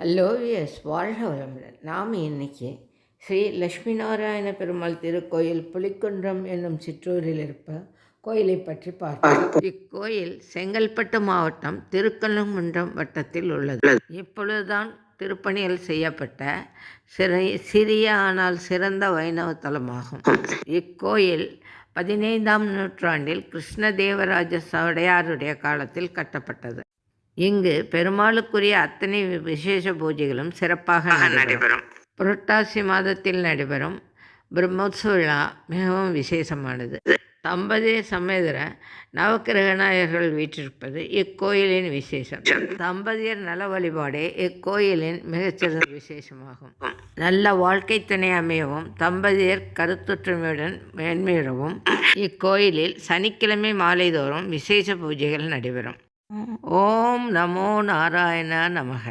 Hello yes வாழ்க வளமுடன். நாம் இன்னைக்கு ஸ்ரீ லக்ஷ்மி நாராயண பெருமாள் திருக்கோயில் புலிக்குன்றம் என்னும் சிற்றூரில் இருப்ப கோயிலை பற்றி பார்ப்போம். இக்கோயில் செங்கல்பட்டு மாவட்டம் திருக்கழுங்குன்றம் வட்டத்தில் உள்ளது. இப்பொழுதுதான் திருப்பணிகள் செய்யப்பட்ட சிறிய ஆனால் சிறந்த வைணவ தலமாகும். இக்கோயில் 15ஆம் நூற்றாண்டில் கிருஷ்ணதேவராஜ சடையாருடைய காலத்தில் கட்டப்பட்டது. இங்கு பெருமாளுக்குரிய அத்தனை விசேஷ பூஜைகளும் சிறப்பாக நடைபெறும். புரட்டாசி மாதத்தில் நடைபெறும் பிரம்மோத்சவ விழா மிகவும் விசேஷமானது. தம்பதியர் சமேதர நவக்கிரகநாயகர்கள் வீற்றிருப்பது இக்கோயிலின் விசேஷம். தம்பதியர் நல வழிபாடே இக்கோயிலின் மிகச்சிறந்த விசேஷமாகும். நல்ல வாழ்க்கை துணை அமையவும் தம்பதியர் கருத்தொற்றுமையுடன் மேன்மையுறவும் இக்கோயிலில் சனிக்கிழமை மாலைதோறும் விசேஷ பூஜைகள் நடைபெறும். ஓம் நமோ நாராயண நமக.